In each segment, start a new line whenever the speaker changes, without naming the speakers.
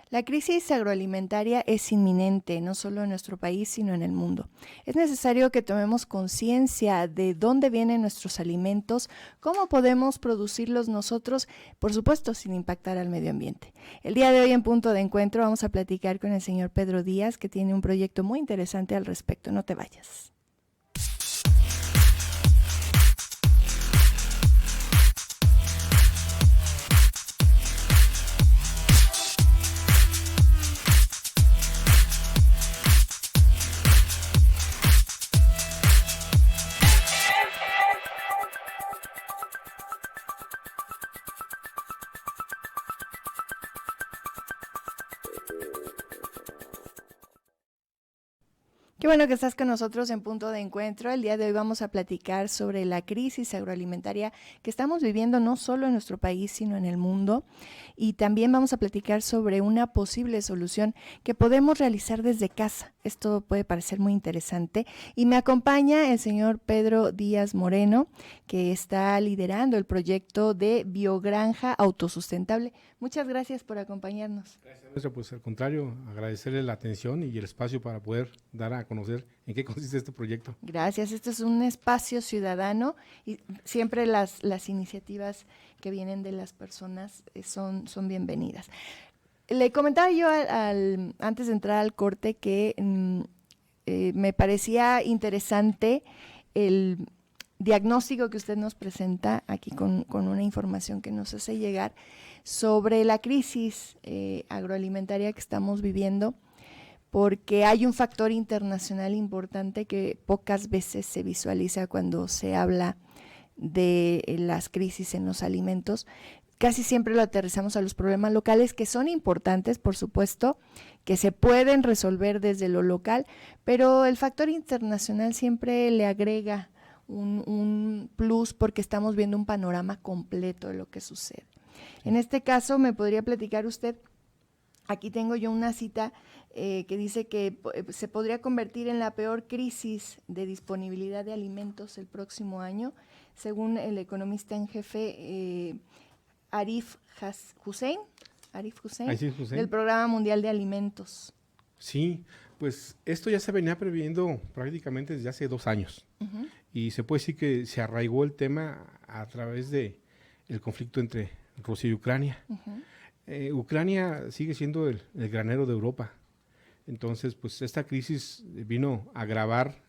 La crisis agroalimentaria es inminente, no solo en nuestro país, sino en el mundo. Es necesario que tomemos conciencia de dónde vienen nuestros alimentos, cómo podemos producirlos nosotros, por supuesto, sin impactar al medio ambiente. El día de hoy en Punto de Encuentro vamos a platicar con el señor Pedro Díaz, que tiene un proyecto muy interesante al respecto. No te vayas. Qué bueno que estás con nosotros en Punto de Encuentro. El día de hoy vamos a platicar sobre la crisis agroalimentaria que estamos viviendo no solo en nuestro país, sino en el mundo. Y también vamos a platicar sobre una posible solución que podemos realizar desde casa. Esto puede parecer muy interesante. Y me acompaña el señor Pedro Díaz Moreno, que está liderando el proyecto de Biogranja Autosustentable. Muchas gracias por acompañarnos.
Gracias, pues al contrario, agradecerle la atención y el espacio para poder dar a conocer en qué consiste este proyecto.
Gracias, este es un espacio ciudadano y siempre las iniciativas que vienen de las personas son bienvenidas. Le comentaba yo antes de entrar al corte que me parecía interesante el diagnóstico que usted nos presenta aquí con una información que nos hace llegar sobre la crisis agroalimentaria que estamos viviendo, porque hay un factor internacional importante que pocas veces se visualiza cuando se habla de las crisis en los alimentos. Casi siempre lo aterrizamos a los problemas locales, que son importantes, por supuesto, que se pueden resolver desde lo local, pero el factor internacional siempre le agrega un plus porque estamos viendo un panorama completo de lo que sucede. En este caso, ¿me podría platicar usted? Aquí tengo yo una cita que dice que se podría convertir en la peor crisis de disponibilidad de alimentos el próximo año, según el economista en jefe Arif Hussein, del Programa Mundial de Alimentos.
Sí, pues esto ya se venía previendo prácticamente desde hace 2 años. Uh-huh. Y se puede decir que se arraigó el tema a través de el conflicto entre Rusia y Ucrania. Uh-huh. Ucrania sigue siendo el granero de Europa. Entonces, pues esta crisis vino a agravar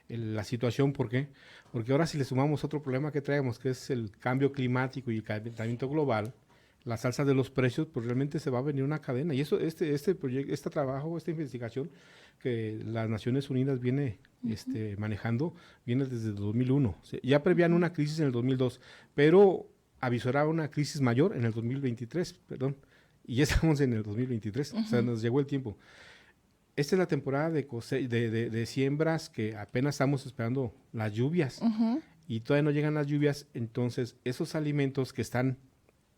la situación. ¿Por qué? Porque ahora si le sumamos otro problema que traemos, que es el cambio climático y el calentamiento global, las alzas de los precios, pues realmente se va a venir una cadena. Y eso, este proyecto, este trabajo, esta investigación que las Naciones Unidas viene uh-huh. Manejando, viene desde 2001. Ya prevían una crisis en el 2002, pero avisoraba una crisis mayor en el 2023, perdón, y ya estamos en el 2023, uh-huh. O sea, nos llegó el tiempo. Esta es la temporada de siembras que apenas estamos esperando las lluvias, uh-huh. Y todavía no llegan las lluvias, entonces esos alimentos que están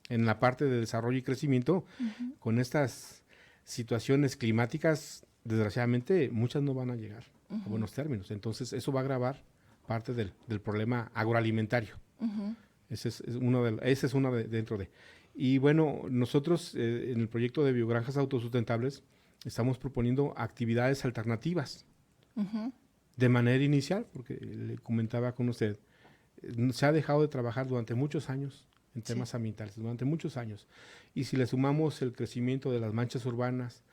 en la parte de desarrollo y crecimiento, uh-huh. Con estas situaciones climáticas, desgraciadamente muchas no van a llegar uh-huh. A buenos términos, entonces eso va a agravar parte del problema agroalimentario. Uh-huh. Ese es uno dentro de. Y bueno, nosotros en el proyecto de Biogranjas Autosustentables estamos proponiendo actividades alternativas uh-huh. De manera inicial, porque le comentaba con usted, se ha dejado de trabajar durante muchos años en temas sí. Ambientales, durante muchos años. Y si le sumamos el crecimiento de las manchas urbanas,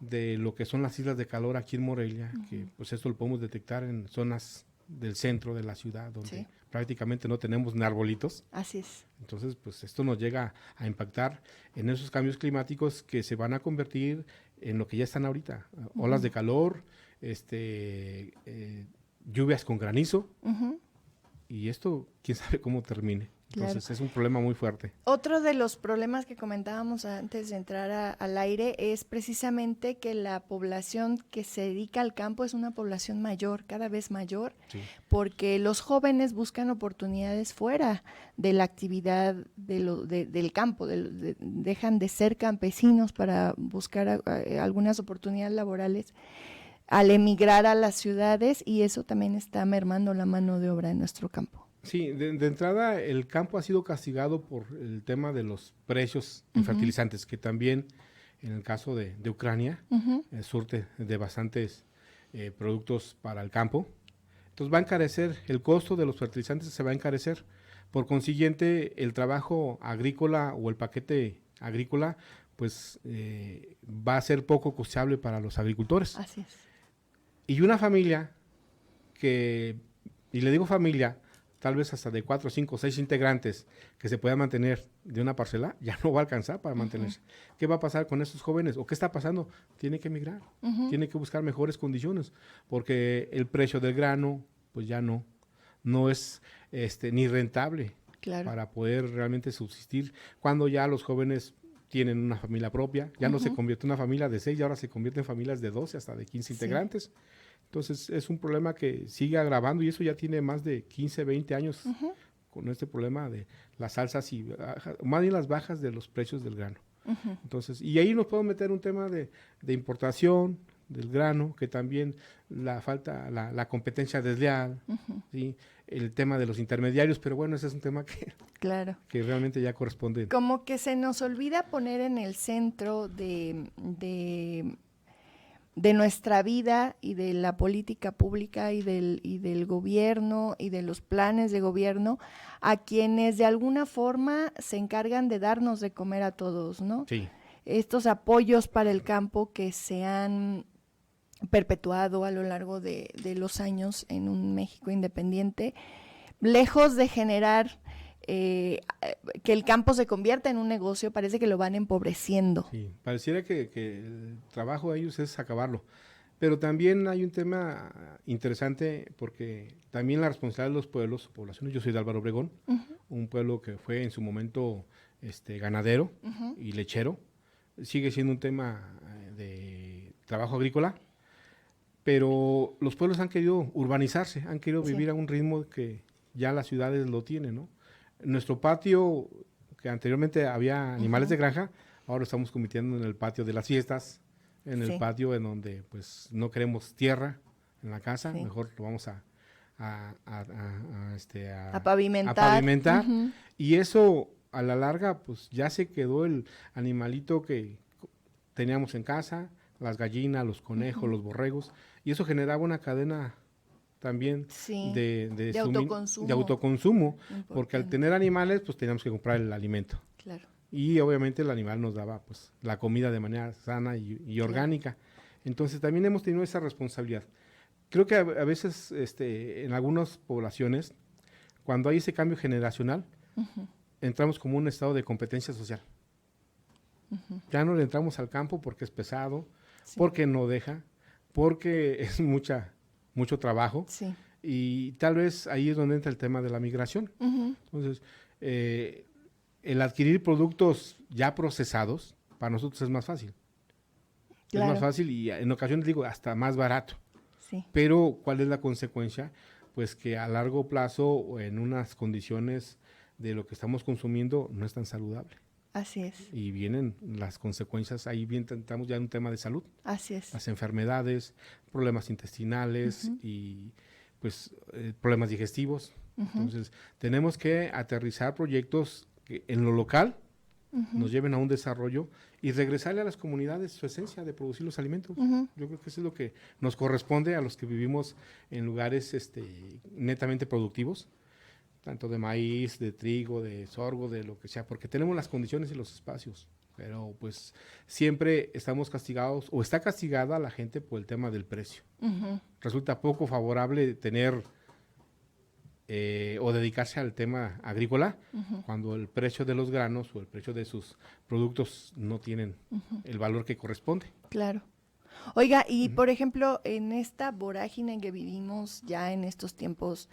de lo que son las islas de calor aquí en Morelia, uh-huh. Que pues esto lo podemos detectar en zonas del centro de la ciudad, donde sí. Prácticamente no tenemos ni arbolitos.
Así es.
Entonces, pues esto nos llega a impactar en esos cambios climáticos que se van a convertir en lo que ya están ahorita. Uh-huh. Olas de calor, lluvias con granizo, uh-huh. Y esto, quién sabe cómo termine. Entonces claro. Es un problema muy fuerte.
Otro de los problemas que comentábamos antes de entrar al aire es precisamente que la población que se dedica al campo es una población mayor, cada vez mayor, sí. Porque los jóvenes buscan oportunidades fuera de la actividad del campo, dejan de ser campesinos para buscar algunas oportunidades laborales al emigrar a las ciudades, y eso también está mermando la mano de obra en nuestro campo.
Sí, de entrada el campo ha sido castigado por el tema de los precios en uh-huh. Fertilizantes, que también en el caso de Ucrania, surte de bastantes productos para el campo. Entonces va a encarecer, el costo de los fertilizantes se va a encarecer. Por consiguiente, el trabajo agrícola o el paquete agrícola, pues va a ser poco costeable para los agricultores.
Así es.
Y una familia y le digo familia, tal vez hasta de 4, 5, 6 integrantes que se pueda mantener de una parcela, ya no va a alcanzar para mantenerse. ¿Qué va a pasar con estos jóvenes? ¿O qué está pasando? Tiene que emigrar, tiene que buscar mejores condiciones, porque el precio del grano, pues ya no es ni rentable para poder realmente subsistir, cuando ya los jóvenes tienen una familia propia, ya no se convierte en una familia de 6, y ahora se convierte en familias de 12, hasta de 15 integrantes. Entonces es un problema que sigue agravando, y eso ya tiene más de 15, 20 años con este problema de las alzas y más bien las bajas de los precios del grano. Entonces, y ahí nos podemos meter un tema de importación del grano, que también la competencia desleal, ¿sí? El tema de los intermediarios, pero bueno, ese es un tema que realmente ya corresponde.
Como que se nos olvida poner en el centro de nuestra vida y de la política pública y del gobierno y de los planes de gobierno a quienes de alguna forma se encargan de darnos de comer a todos, ¿no?
Sí.
Estos apoyos para el campo que se han perpetuado a lo largo de los años en un México independiente, lejos de generar que el campo se convierta en un negocio, parece que lo van empobreciendo.
Sí, pareciera que el trabajo de ellos es acabarlo. Pero también hay un tema interesante, porque también la responsabilidad de los pueblos, poblaciones, yo soy de Álvaro Obregón, un pueblo que fue en su momento ganadero y lechero, sigue siendo un tema de trabajo agrícola, pero los pueblos han querido urbanizarse, han querido vivir a un ritmo que ya las ciudades lo tienen, ¿no? Nuestro patio, que anteriormente había animales de granja, ahora estamos convirtiendo en el patio de las fiestas, en el patio en donde pues no queremos tierra en la casa, mejor lo vamos a pavimentar. Y eso a la larga pues ya se quedó el animalito que teníamos en casa, las gallinas, los conejos, los borregos, y eso generaba una cadena también de autoconsumo, porque al tener animales pues teníamos que comprar el alimento.
Claro.
Y obviamente el animal nos daba pues la comida de manera sana y orgánica. Entonces también hemos tenido esa responsabilidad. Creo que a veces en algunas poblaciones, cuando hay ese cambio generacional, entramos como un estado de competencia social. Ya no le entramos al campo porque es pesado, porque no deja, porque es mucho trabajo, y tal vez ahí es donde entra el tema de la migración. Entonces, el adquirir productos ya procesados, para nosotros es más fácil. Claro. Es más fácil y en ocasiones digo hasta más barato. Pero, ¿cuál es la consecuencia? Pues que a largo plazo o en unas condiciones de lo que estamos consumiendo no es tan saludable.
Así es.
Y vienen las consecuencias, ahí bien tratamos ya un tema de salud.
Así es.
Las enfermedades, problemas intestinales y pues problemas digestivos. Entonces, tenemos que aterrizar proyectos que en lo local nos lleven a un desarrollo y regresarle a las comunidades su esencia de producir los alimentos. Yo creo que eso es lo que nos corresponde a los que vivimos en lugares netamente productivos, tanto de maíz, de trigo, de sorgo, de lo que sea, porque tenemos las condiciones y los espacios, pero pues siempre estamos castigados, o está castigada la gente por el tema del precio. Resulta poco favorable tener o dedicarse al tema agrícola cuando el precio de los granos o el precio de sus productos no tienen el valor que corresponde.
Claro. Oiga, y por ejemplo, en esta vorágine en que vivimos ya en estos tiempos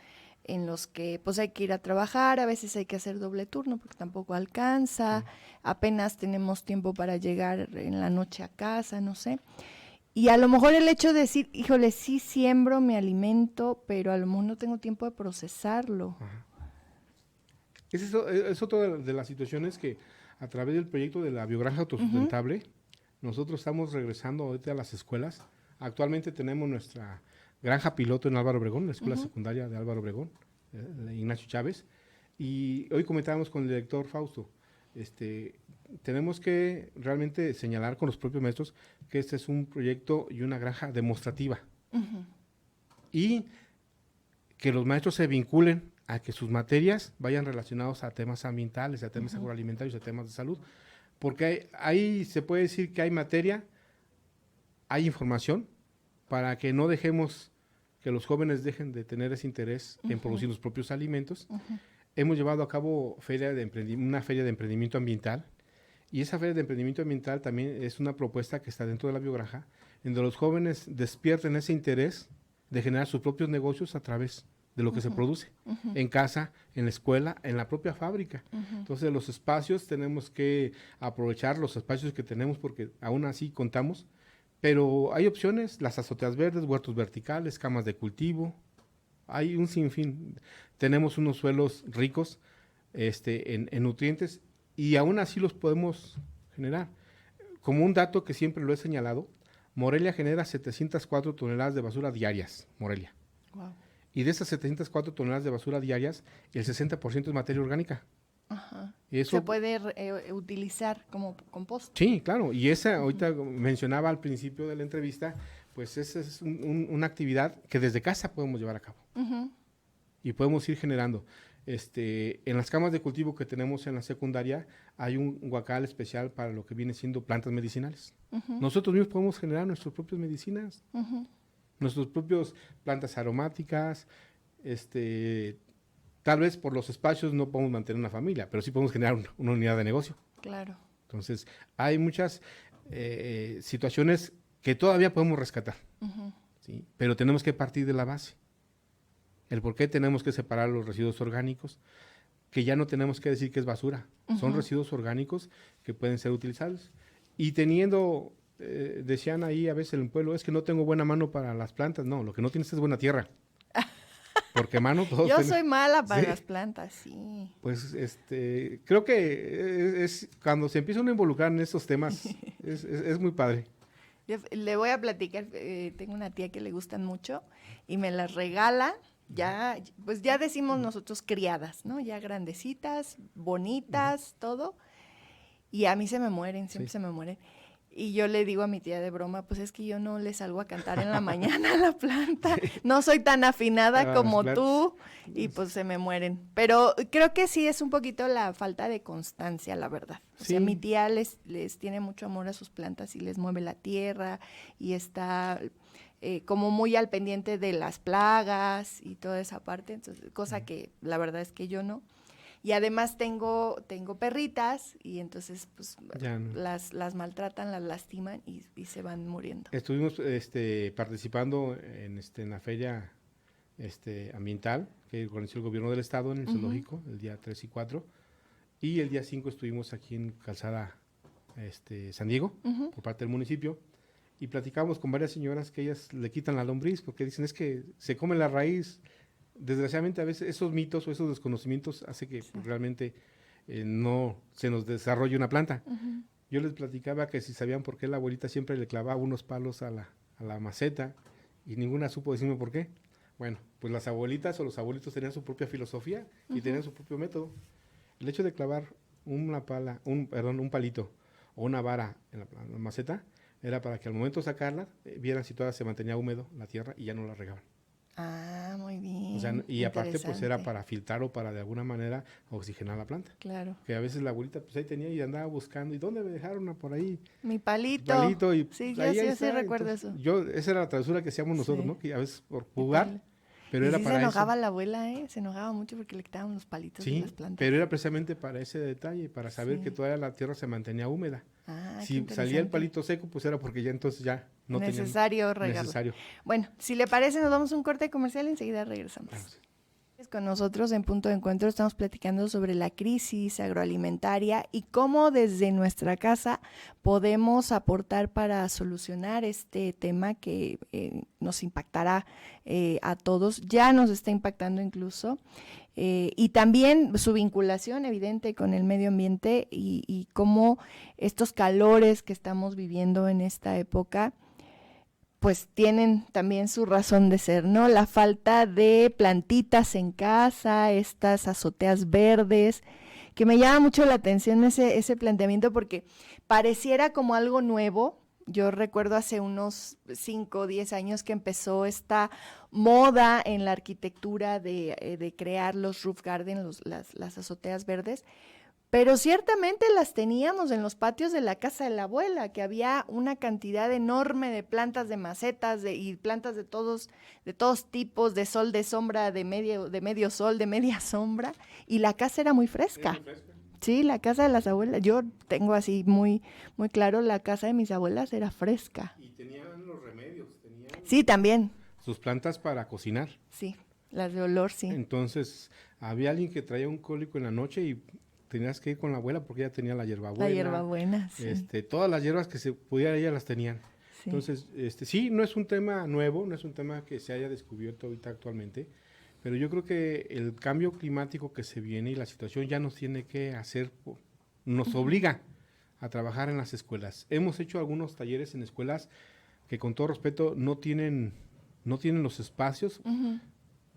en los que pues hay que ir a trabajar, a veces hay que hacer doble turno porque tampoco alcanza, apenas tenemos tiempo para llegar en la noche a casa, no sé. Y a lo mejor el hecho de decir, híjole, sí siembro mi alimento, pero a lo mejor no tengo tiempo de procesarlo.
Es otra de las situaciones que a través del proyecto de la biogranja autosustentable, nosotros estamos regresando ahorita a las escuelas. Actualmente tenemos nuestra granja piloto en Álvaro Obregón, la escuela secundaria de Álvaro Obregón, Ignacio Chávez, y hoy comentábamos con el director Fausto, tenemos que realmente señalar con los propios maestros que este es un proyecto y una granja demostrativa. Y que los maestros se vinculen a que sus materias vayan relacionados a temas ambientales, a temas agroalimentarios, a temas de salud, porque ahí se puede decir que hay materia, hay información, para que no dejemos que los jóvenes dejen de tener ese interés en producir los propios alimentos. Hemos llevado a cabo una feria de emprendimiento ambiental, y esa feria de emprendimiento ambiental también es una propuesta que está dentro de la biogranja, en donde los jóvenes despierten ese interés de generar sus propios negocios a través de lo que se produce en casa, en la escuela, en la propia fábrica. Entonces, los espacios tenemos que aprovechar los espacios que tenemos, porque aún así contamos, pero hay opciones: las azoteas verdes, huertos verticales, camas de cultivo, hay un sinfín. Tenemos unos suelos ricos en nutrientes, y aún así los podemos generar. Como un dato que siempre lo he señalado, Morelia genera 704 toneladas de basura diarias, Morelia.
Wow.
Y de esas 704 toneladas de basura diarias, el 60% es materia orgánica.
Ajá.
Y eso,
¿se puede utilizar como compost?
Sí, claro. Y esa, ahorita mencionaba al principio de la entrevista, pues esa es una actividad que desde casa podemos llevar a cabo. Y podemos ir generando. En las camas de cultivo que tenemos en la secundaria, hay un huacal especial para lo que viene siendo plantas medicinales. Nosotros mismos podemos generar nuestras propias medicinas, nuestras propias plantas aromáticas. Tal vez por los espacios no podemos mantener una familia, pero sí podemos generar una unidad de negocio.
Claro.
Entonces, hay muchas situaciones que todavía podemos rescatar, ¿sí? Pero tenemos que partir de la base. El por qué tenemos que separar los residuos orgánicos, que ya no tenemos que decir que es basura, son residuos orgánicos que pueden ser utilizables. Y teniendo, decían ahí a veces en el pueblo, es que no tengo buena mano para las plantas. No, lo que no tienes es buena tierra. Porque mano todos
Yo soy mala para las plantas, sí.
Pues creo que es cuando se empieza uno a involucrar en estos temas, es muy padre.
Le voy a platicar, tengo una tía que le gustan mucho y me las regala. Ya, pues ya decimos nosotros criadas, ¿no? Ya grandecitas, bonitas, todo. Y a mí se me mueren, siempre se me mueren. Y yo le digo a mi tía de broma, pues es que yo no le salgo a cantar en la mañana a la planta. No soy tan afinada como tú, y pues se me mueren. Pero creo que sí es un poquito la falta de constancia, la verdad. O sea, mi tía les tiene mucho amor a sus plantas y les mueve la tierra y está como muy al pendiente de las plagas y toda esa parte, entonces, cosa que la verdad es que yo no. Y además tengo perritas y entonces pues no. las maltratan, las lastiman y se van muriendo.
Estuvimos participando en la feria ambiental que organizó el gobierno del estado en el zoológico, el día 3 y 4, y el día 5 estuvimos aquí en Calzada San Diego, por parte del municipio, y platicamos con varias señoras que ellas le quitan la lombriz porque dicen es que se come la raíz. Desgraciadamente a veces esos mitos o esos desconocimientos hace que realmente no se nos desarrolle una planta. Yo les platicaba que si sabían por qué la abuelita siempre le clavaba unos palos a la maceta y ninguna supo decirme por qué. Bueno, pues las abuelitas o los abuelitos tenían su propia filosofía y tenían su propio método. El hecho de clavar un palito o una vara en la maceta era para que al momento de sacarla vieran si todavía se mantenía húmedo la tierra y ya no la regaban.
Ah, muy bien.
O sea, y aparte pues era para filtrar o para de alguna manera oxigenar la planta.
Claro.
Que a veces la abuelita pues ahí tenía y andaba buscando, ¿y dónde me dejaron por ahí?
Mi palito.
Y
sí,
pues,
yo sí recuerdo eso.
Esa era la travesura que hacíamos nosotros, ¿no? Que a veces por jugar, pero era para eso.
Se enojaba la abuela, se enojaba mucho porque le quitaban los palitos de las plantas.
Pero era precisamente para ese detalle, para saber que todavía la tierra se mantenía húmeda. Si salía el palito seco, pues era porque ya entonces ya no
necesario regarlo. Bueno, si le parece, nos vamos a un corte comercial y enseguida regresamos. Con nosotros en Punto de Encuentro estamos platicando sobre la crisis agroalimentaria y cómo desde nuestra casa podemos aportar para solucionar este tema que nos impactará a todos, ya nos está impactando incluso, y también su vinculación evidente con el medio ambiente y cómo estos calores que estamos viviendo en esta época pues tienen también su razón de ser, ¿no? La falta de plantitas en casa, estas azoteas verdes que me llama mucho la atención ese planteamiento porque pareciera como algo nuevo. Yo recuerdo hace unos 5 o 10 años que empezó esta moda en la arquitectura de crear los roof garden, las azoteas verdes, pero ciertamente las teníamos en los patios de la casa de la abuela, que había una cantidad enorme de plantas de macetas y plantas de todos tipos, de sol, de sombra, de medio sol, de media sombra, y la casa era muy fresca.
Muy fresca.
Sí, la casa de las abuelas, yo tengo así muy, muy claro, la casa de mis abuelas era fresca.
Y tenían los remedios,
Sí, también.
sus plantas para cocinar.
Sí, las de olor, sí.
Entonces, había alguien que traía un cólico en la noche y tenías que ir con la abuela porque ella tenía la hierbabuena.
La hierbabuena, sí.
Todas las hierbas que se pudiera, ella las tenían.
Sí.
Entonces, sí, no es un tema nuevo, no es un tema que se haya descubierto ahorita actualmente, pero yo creo que el cambio climático que se viene y la situación ya nos tiene que hacer, nos obliga a trabajar en las escuelas. Hemos hecho algunos talleres en escuelas que con todo respeto no tienen los espacios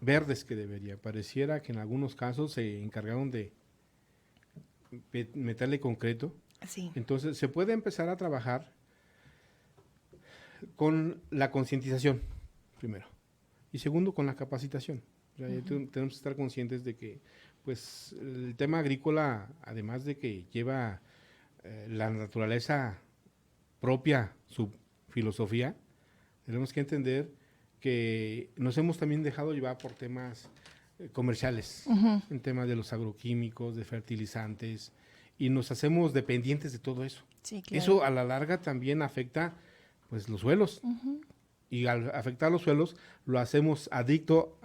verdes que debería. Pareciera que en algunos casos se encargaron de meterle concreto.
Sí.
Entonces se puede empezar a trabajar con la concientización, primero, y segundo, con la capacitación. O sea, tenemos que estar conscientes de que pues el tema agrícola, además de que lleva la naturaleza propia, su filosofía, tenemos que entender que nos hemos también dejado llevar por temas comerciales, en temas de los agroquímicos, de fertilizantes, y nos hacemos dependientes de todo eso.
Sí, claro.
Eso a la larga también afecta pues los suelos, y al afectar los suelos lo hacemos adicto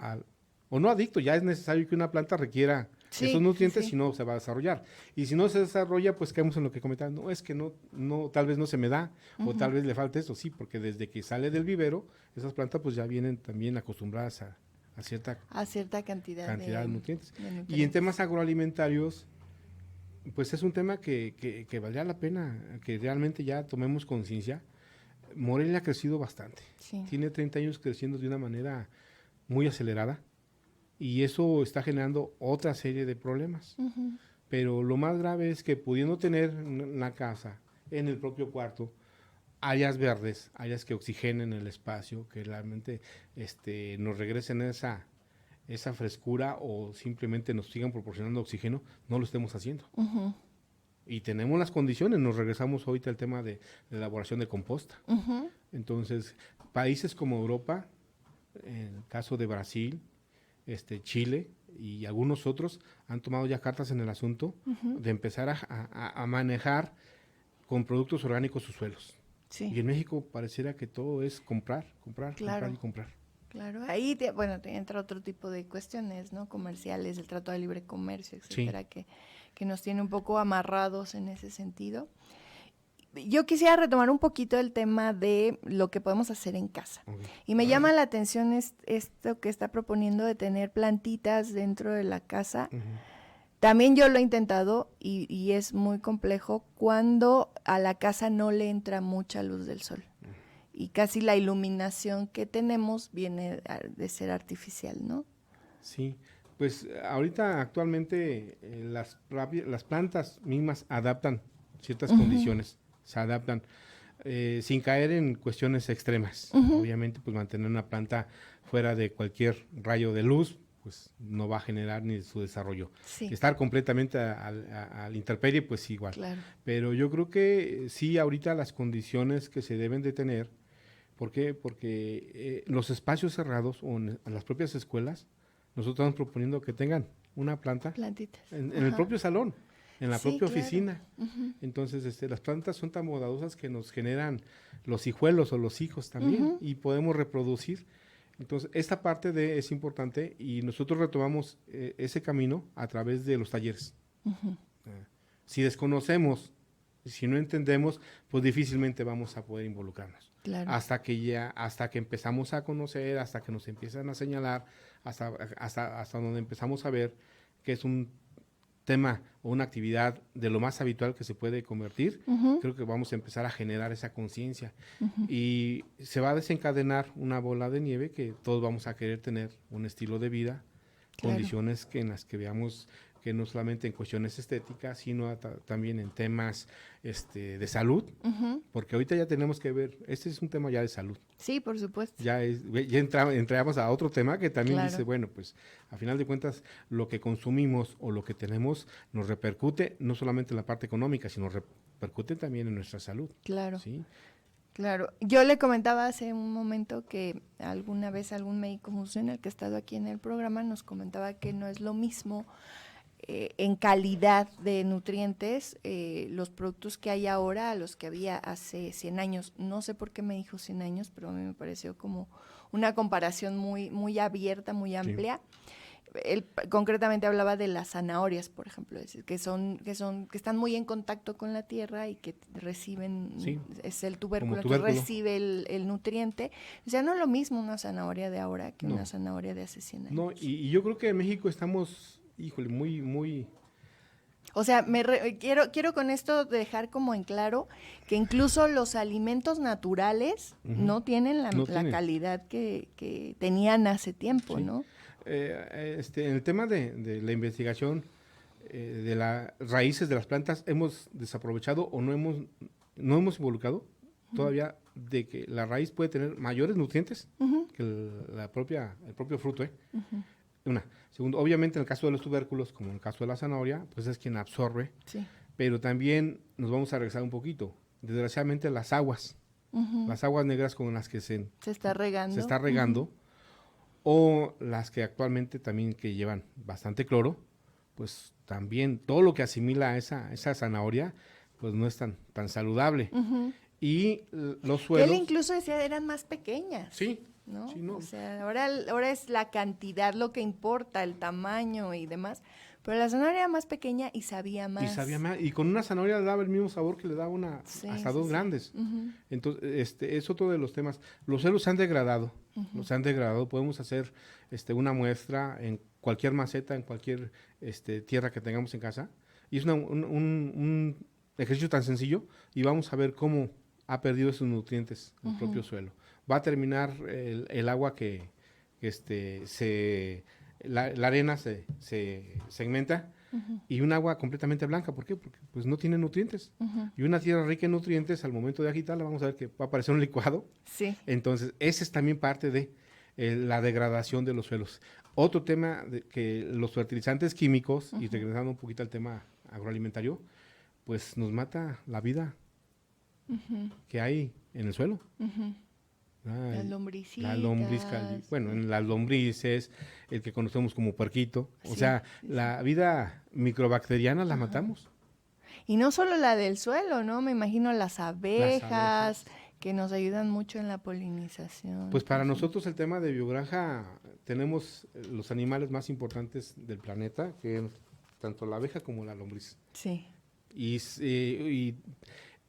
o no adicto, ya es necesario que una planta requiera esos nutrientes, si no se va a desarrollar. Y si no se desarrolla, pues caemos en lo que comentaba, no, es que no, tal vez no se me da, o tal vez le falta eso, sí, porque desde que sale del vivero, esas plantas pues ya vienen también acostumbradas a cierta
cantidad
de nutrientes. Y en temas agroalimentarios, pues es un tema que valdría la pena que realmente ya tomemos conciencia. Morelia ha crecido bastante.
Sí.
Tiene 30 años creciendo de una manera muy acelerada y eso está generando otra serie de problemas. Pero lo más grave es que pudiendo tener en la casa, en el propio cuarto, áreas verdes, áreas que oxigenen el espacio, que realmente nos regresen esa frescura o simplemente nos sigan proporcionando oxígeno, no lo estemos haciendo. Y tenemos las condiciones, nos regresamos ahorita al tema de elaboración de composta. Entonces, países como Europa, en el caso de Brasil, Chile y algunos otros han tomado ya cartas en el asunto de empezar a manejar con productos orgánicos sus suelos.
Sí.
Y en México pareciera que todo es comprar
Claro.
y comprar.
Claro, ahí te entra otro tipo de cuestiones, ¿no? Comerciales, el Tratado de Libre Comercio, etcétera, que nos tiene un poco amarrados en ese sentido. Yo quisiera retomar un poquito el tema de lo que podemos hacer en casa. Y me llama la atención esto que está proponiendo de tener plantitas dentro de la casa. También yo lo he intentado y es muy complejo cuando a la casa no le entra mucha luz del sol. Y casi la iluminación que tenemos viene de ser artificial, ¿no?
Sí, pues ahorita actualmente las plantas mismas adaptan ciertas condiciones, se adaptan sin caer en cuestiones extremas. Obviamente, pues mantener una planta fuera de cualquier rayo de luz, pues no va a generar ni su desarrollo.
Sí.
Estar completamente al intemperie, pues igual.
Claro.
Pero yo creo que sí, ahorita las condiciones que se deben de tener. ¿Por qué? Porque los espacios cerrados o en las propias escuelas, nosotros estamos proponiendo que tengan una planta en el propio salón, en la propia oficina. Entonces, las plantas son tan bondadosas que nos generan los hijuelos o los hijos también y podemos reproducir. Entonces, esta parte es importante y nosotros retomamos ese camino a través de los talleres. Si desconocemos, si no entendemos, pues difícilmente vamos a poder involucrarnos.
Claro.
Hasta que empezamos a conocer, hasta que nos empiezan a señalar, hasta donde empezamos a ver que es un tema o una actividad de lo más habitual que se puede convertir, creo que vamos a empezar a generar esa conciencia. Y se va a desencadenar una bola de nieve que todos vamos a querer tener un estilo de vida, condiciones en las que veamos que no solamente en cuestiones estéticas, sino también en temas de salud, porque ahorita ya tenemos que ver, este es un tema ya de salud.
Sí, por supuesto.
Ya entramos a otro tema que también
Claro.
dice, bueno, pues a final de cuentas lo que consumimos o lo que tenemos nos repercute no solamente en la parte económica, sino repercute también en nuestra salud.
Claro.
¿Sí?
Claro, yo le comentaba hace un momento que alguna vez algún médico funcional que ha estado aquí en el programa nos comentaba que no es lo mismo en calidad de nutrientes los productos que hay ahora a los que había hace 100 años. No sé por qué me dijo 100 años, pero a mí me pareció como una comparación muy, muy abierta, muy amplia. Él concretamente hablaba de las zanahorias, por ejemplo, es decir, que están muy en contacto con la tierra y que reciben, es el tubérculo que recibe el nutriente. O sea, no es lo mismo una zanahoria de ahora que una zanahoria de hace 100 años.
No, y yo creo que en México estamos, híjole, muy...
O sea, quiero con esto dejar como en claro que incluso los alimentos naturales no tienen la calidad que tenían hace tiempo, ¿no?
En el tema de la investigación de las raíces de las plantas hemos desaprovechado o no hemos involucrado todavía de que la raíz puede tener mayores nutrientes que el propio fruto. Segundo, obviamente en el caso de los tubérculos, como en el caso de la zanahoria, pues es quien absorbe, pero también nos vamos a regresar un poquito. Desgraciadamente las aguas negras con las que se está regando, o las que actualmente también que llevan bastante cloro, pues también todo lo que asimila a esa zanahoria, pues no es tan saludable. Y los suelos...
Él incluso decía eran más pequeñas.
Sí.
¿No?
Sí, no.
O sea, ahora es la cantidad lo que importa, el tamaño y demás. Pero la zanahoria era más pequeña y sabía más.
Y con una zanahoria le daba el mismo sabor que le daba hasta dos grandes. Entonces, es otro de los temas. Los suelos se han degradado. Podemos hacer una muestra en cualquier maceta, en cualquier tierra que tengamos en casa. Y es un ejercicio tan sencillo y vamos a ver cómo ha perdido esos nutrientes el propio suelo. Va a terminar el agua que la arena se segmenta y un agua completamente blanca. ¿Por qué? Porque pues no tiene nutrientes. Y una tierra rica en nutrientes, al momento de agitarla, vamos a ver que va a aparecer un licuado.
Sí.
Entonces, ese es también parte de la degradación de los suelos. Otro tema, que los fertilizantes químicos, y regresando un poquito al tema agroalimentario, pues nos mata la vida que hay en el suelo.
Las lombricitas.
En las lombrices, el que conocemos como puerquito. O sea, la vida microbacteriana la matamos.
Y no solo la del suelo, ¿no? Me imagino las abejas, que nos ayudan mucho en la polinización.
Pues para nosotros el tema de biogranja, tenemos los animales más importantes del planeta, que es tanto la abeja como la lombriz.
Sí.
Y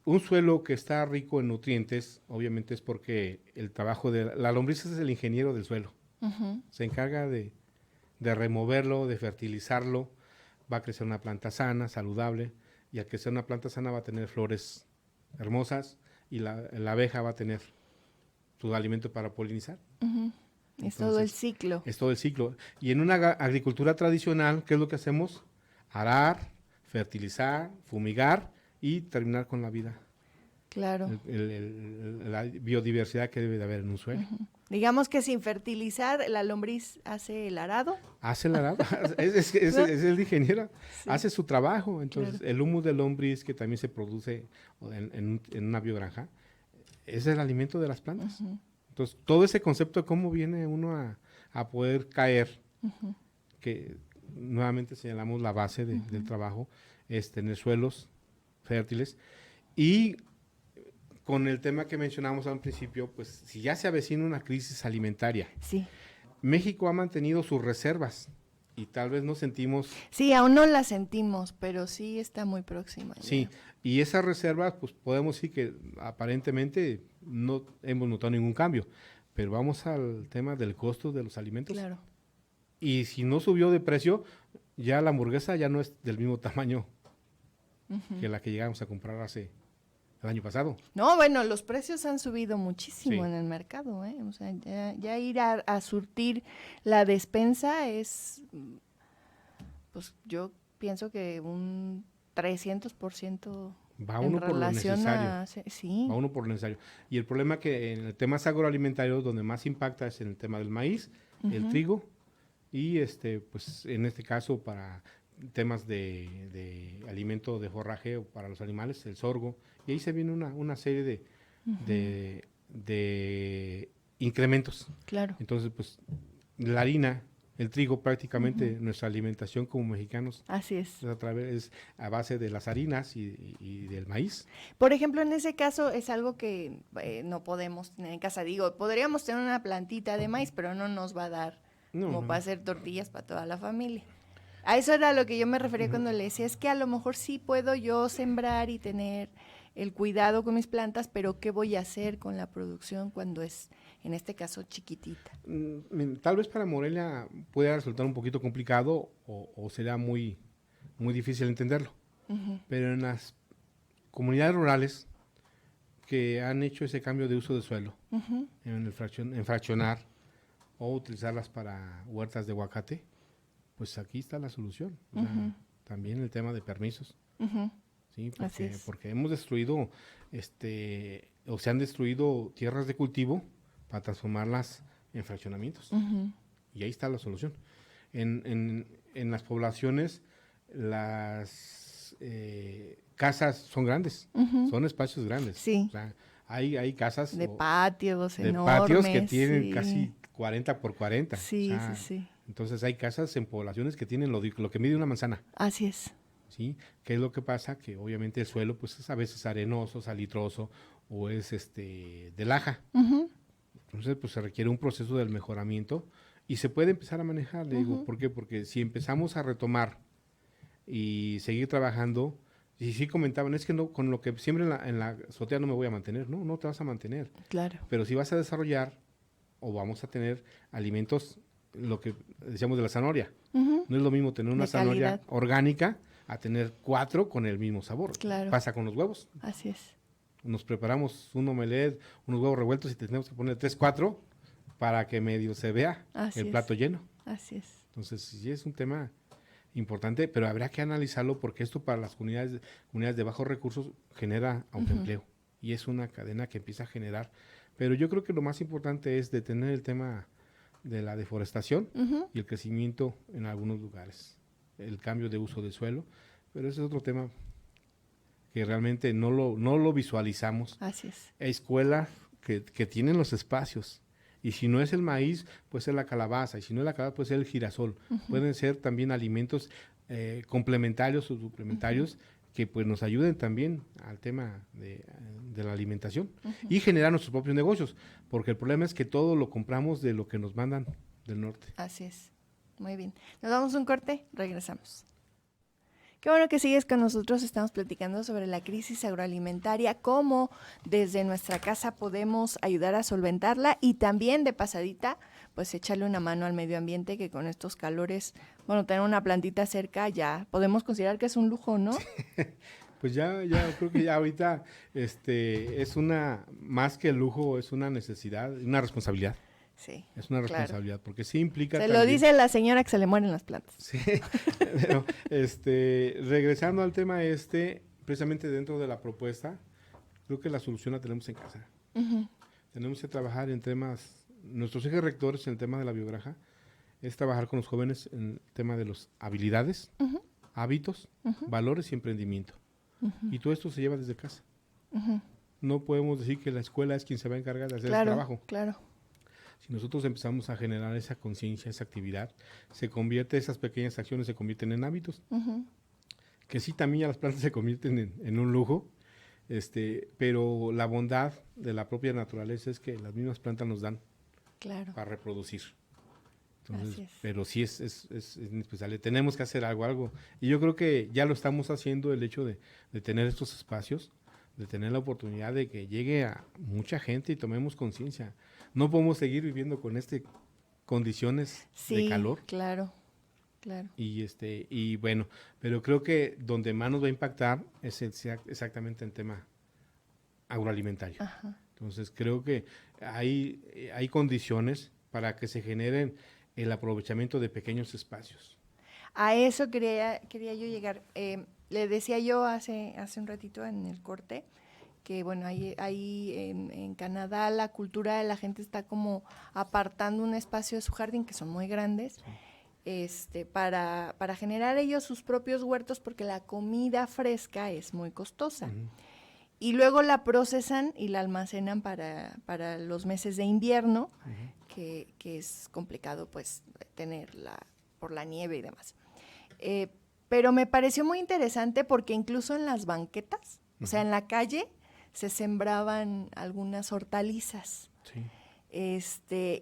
un suelo que está rico en nutrientes, obviamente es porque el trabajo de la lombriz es el ingeniero del suelo. Se encarga de removerlo, de fertilizarlo, va a crecer una planta sana, saludable, y al crecer una planta sana va a tener flores hermosas y la abeja va a tener su alimento para polinizar.
Es todo el ciclo.
Es todo el ciclo. Y en una agricultura tradicional, ¿qué es lo que hacemos? Arar, fertilizar, fumigar y terminar con la vida.
Claro.
La biodiversidad que debe de haber en un suelo.
Digamos que sin fertilizar, la lombriz hace el arado.
Hace el arado, es el ingeniero, hace su trabajo. Entonces, el humus de lombriz que también se produce en una biogranja, es el alimento de las plantas. Entonces, todo ese concepto de cómo viene uno a poder caer, que nuevamente señalamos la base del trabajo, tener suelos fértiles. Y con el tema que mencionamos al principio, pues si ya se avecina una crisis alimentaria, México ha mantenido sus reservas y tal vez no sentimos...
Sí, aún no las sentimos, pero sí está muy próxima.
Sí, y esas reservas, pues podemos decir que aparentemente no hemos notado ningún cambio, pero vamos al tema del costo de los alimentos.
Claro.
Y si no subió de precio, ya la hamburguesa ya no es del mismo tamaño que la que llegamos a comprar el año pasado.
No, bueno, los precios han subido muchísimo en el mercado, ¿eh? O sea, ya ir a surtir la despensa es, pues yo pienso que un 300%
Va
en
uno por lo
relación
necesario.
a... Sí,
Va uno por lo necesario. Y el problema que en el tema agroalimentario, donde más impacta es en el tema del maíz, el trigo, y pues en este caso para temas de alimento de forraje para los animales, el sorgo, y ahí se viene una serie de incrementos.
claro.
Entonces, pues la harina, el trigo, prácticamente nuestra alimentación como mexicanos
Así es.
es a base de las harinas y del maíz.
Por ejemplo, en ese caso es algo que no podemos tener en casa. Digo, podríamos tener una plantita de maíz, pero no nos va a dar
No,
como
no.
para hacer tortillas para toda la familia. A eso era lo que yo me refería cuando le decía, es que a lo mejor sí puedo yo sembrar y tener el cuidado con mis plantas, pero ¿qué voy a hacer con la producción cuando es, en este caso, chiquitita?
Tal vez para Morelia pueda resultar un poquito complicado o será muy, muy difícil entenderlo. Pero en las comunidades rurales que han hecho ese cambio de uso de suelo, en fraccionar o utilizarlas para huertas de aguacate, pues aquí está la solución. O sea, también el tema de permisos. Sí, porque hemos destruido, o se han destruido tierras de cultivo para transformarlas en fraccionamientos. Y ahí está la solución. En las poblaciones, las casas son grandes, son espacios grandes.
Sí.
O sea, hay casas
De patios
de
enormes.
patios que tienen
sí.
casi 40 por 40.
Sí,
o sea,
sí.
Entonces hay casas en poblaciones que tienen lo que mide una manzana.
Así es.
¿Sí? ¿Qué es lo que pasa? Que obviamente el suelo pues es a veces arenoso, salitroso o es de laja. Entonces pues se requiere un proceso del mejoramiento y se puede empezar a manejar, le digo, ¿por qué? Porque si empezamos a retomar y seguir trabajando, y sí comentaban, es que no, con lo que siempre en la azotea no me voy a mantener, no te vas a mantener.
Claro.
Pero si vas a desarrollar o vamos a tener alimentos, lo que decíamos de la zanahoria. No es lo mismo tener una
De
zanahoria
calidad.
orgánica a tener 4 con el mismo sabor.
Claro.
Pasa con los huevos.
Así es.
Nos preparamos un omelette, unos huevos revueltos y tenemos que poner 3, 4 para que medio se vea
Así
el
es.
plato lleno.
Así es.
Entonces, sí es un tema importante, pero habrá que analizarlo porque esto para las comunidades de bajos recursos genera autoempleo y es una cadena que empieza a generar. Pero yo creo que lo más importante es detener el tema de la deforestación y el crecimiento en algunos lugares, el cambio de uso del suelo, pero ese es otro tema que realmente no lo visualizamos.
Así es.
Hay escuelas que tienen los espacios, y si no es el maíz, puede ser la calabaza, y si no es la calabaza, puede ser el girasol. Pueden ser también alimentos complementarios o suplementarios que pues nos ayuden también al tema de la alimentación y generar nuestros propios negocios, porque el problema es que todo lo compramos de lo que nos mandan del norte.
Así es. Muy bien. Nos damos un corte, regresamos. Qué bueno que sigues con nosotros. Estamos platicando sobre la crisis agroalimentaria, cómo desde nuestra casa podemos ayudar a solventarla y también de pasadita, pues echarle una mano al medio ambiente, que con estos calores, bueno, tener una plantita cerca ya podemos considerar que es un lujo, ¿no?
Pues ya creo que ya ahorita es una, más que el lujo, es una necesidad, una responsabilidad.
Sí.
Es una responsabilidad, porque sí implica.
Se lo dice la señora que se le mueren las plantas.
Sí, pero, regresando al tema precisamente dentro de la propuesta, creo que la solución la tenemos en casa. Tenemos que trabajar en temas, nuestros ejes rectores en el tema de la biogranja, es trabajar con los jóvenes en el tema de las habilidades, hábitos, valores y emprendimiento. Y todo esto se lleva desde casa. No podemos decir que la escuela es quien se va a encargar de hacer el trabajo.
Claro.
Si nosotros empezamos a generar esa conciencia, esa actividad, esas pequeñas acciones se convierten en hábitos. Que sí, también ya las plantas se convierten en un lujo, pero la bondad de la propia naturaleza es que las mismas plantas nos dan para reproducir. Entonces, pero sí es indispensable. Tenemos que hacer algo. Y yo creo que ya lo estamos haciendo, el hecho de tener estos espacios, de tener la oportunidad de que llegue a mucha gente y tomemos conciencia. No podemos seguir viviendo con condiciones de calor.
Claro.
Y bueno, pero creo que donde más nos va a impactar es exactamente el tema agroalimentario. Entonces creo que hay condiciones para que se generen el aprovechamiento de pequeños espacios.
A eso quería yo llegar. Le decía yo hace un ratito en el corte que, bueno, ahí en Canadá la cultura de la gente está como apartando un espacio de su jardín, que son muy grandes, para generar ellos sus propios huertos, porque la comida fresca es muy costosa. Y luego la procesan y la almacenan para los meses de invierno, que es complicado pues tenerla por la nieve y demás. Pero me pareció muy interesante porque incluso en las banquetas, o sea, en la calle, se sembraban algunas hortalizas.
Sí.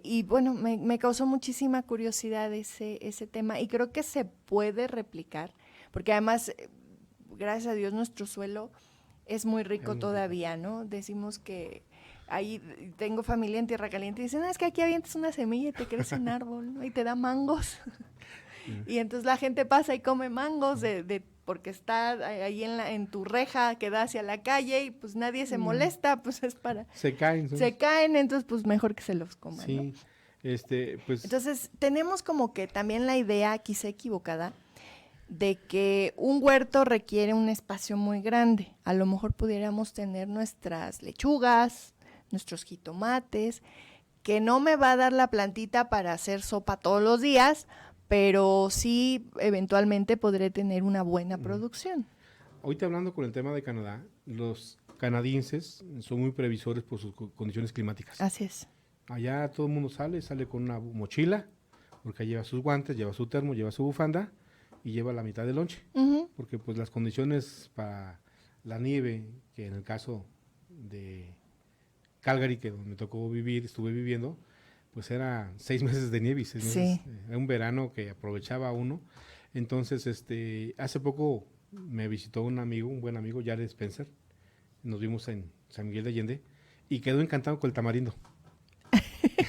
Y bueno, me causó muchísima curiosidad ese tema, y creo que se puede replicar, porque además, gracias a Dios, nuestro suelo es muy rico todavía, ¿no? Decimos que ahí tengo familia en Tierra Caliente y dicen, es que aquí avientas una semilla y te crece un árbol, ¿no? Y te da mangos. Y entonces la gente pasa y come mangos porque está ahí en tu reja que da hacia la calle y pues nadie se molesta, pues es para...
Se caen.
Se caen, entonces pues mejor que se los coman,
sí,
¿no?
pues...
Entonces tenemos como que también la idea, quizá equivocada, de que un huerto requiere un espacio muy grande. A lo mejor pudiéramos tener nuestras lechugas, nuestros jitomates, que no me va a dar la plantita para hacer sopa todos los días, pero sí eventualmente podré tener una buena producción.
Ahorita hablando con el tema de Canadá, los canadienses son muy previsores por sus condiciones climáticas.
Así es.
Allá todo el mundo sale con una mochila, porque lleva sus guantes, lleva su termo, lleva su bufanda y lleva la mitad del lonche. Porque pues las condiciones para la nieve, que en el caso de Calgary, que donde me tocó estuve viviendo, pues era 6 meses de nieve y 6 meses, era un verano que aprovechaba uno. Entonces, hace poco me visitó un amigo, un buen amigo, Jared Spencer, nos vimos en San Miguel de Allende, y quedó encantado con el tamarindo.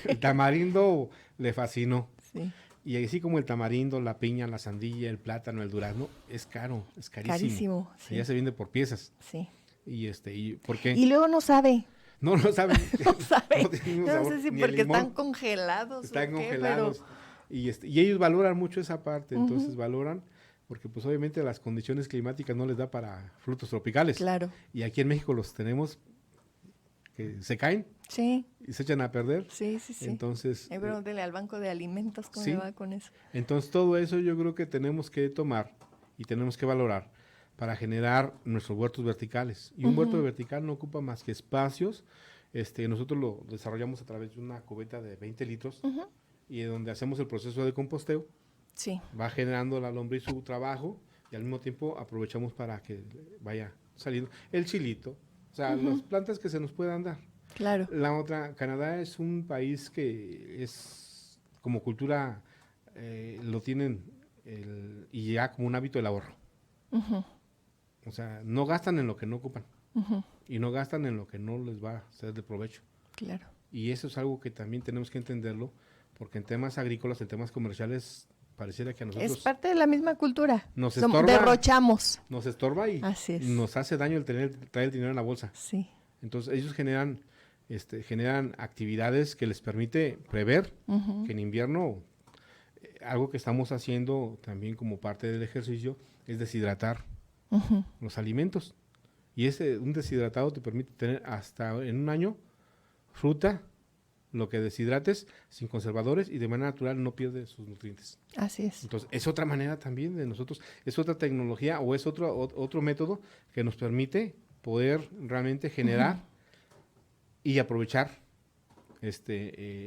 El tamarindo le fascinó.
Sí.
Y así como el tamarindo, la piña, la sandilla, el plátano, el durazno, es caro, es carísimo.
Carísimo, sí.
Ya se vende por piezas.
Sí.
¿Y por qué?
Y luego no sabe.
No saben.
No sabe.
No
sé si porque están congelados.
Están
o qué,
congelados. Pero... Y ellos valoran mucho esa parte, entonces valoran, porque pues obviamente las condiciones climáticas no les da para frutos tropicales.
Claro.
Y aquí en México los tenemos que se caen.
Sí.
Y se echan a perder.
Sí.
Entonces...
pregúntale al Banco de Alimentos cómo le va con eso.
Entonces todo eso yo creo que tenemos que tomar y tenemos que valorar para generar nuestros huertos verticales. Y un huerto vertical no ocupa más que espacios. Nosotros lo desarrollamos a través de una cubeta de 20 litros y donde hacemos el proceso de composteo.
Sí.
Va generando la lombriz su trabajo y al mismo tiempo aprovechamos para que vaya saliendo el chilito. O sea, las plantas que se nos puedan dar.
Claro.
La otra, Canadá es un país que es como cultura, lo tienen y ya como un hábito el ahorro. O sea, no gastan en lo que no ocupan y no gastan en lo que no les va a ser de provecho.
Claro.
Y eso es algo que también tenemos que entenderlo, porque en temas agrícolas, en temas comerciales, pareciera que a nosotros...
Es parte de la misma cultura.
Nos estorba,
derrochamos.
Nos estorba y nos hace daño el traer el dinero en la bolsa.
Sí.
Entonces ellos generan actividades que les permite prever que en invierno algo que estamos haciendo también como parte del ejercicio es deshidratar los alimentos. Y un deshidratado te permite tener hasta en un año fruta, lo que deshidrates, sin conservadores y de manera natural no pierde sus nutrientes.
Así es.
Entonces es otra manera también de nosotros, es otra tecnología o es otro método que nos permite poder realmente generar y aprovechar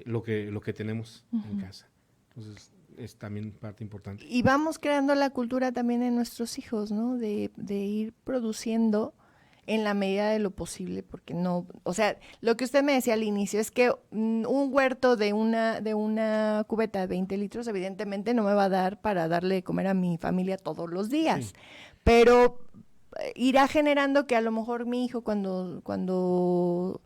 lo que tenemos en casa. Entonces es también parte importante.
Y vamos creando la cultura también en nuestros hijos, ¿no? De ir produciendo en la medida de lo posible, porque no, o sea, lo que usted me decía al inicio es que un huerto de una cubeta de 20 litros evidentemente no me va a dar para darle de comer a mi familia todos los días, pero irá generando que a lo mejor mi hijo cuando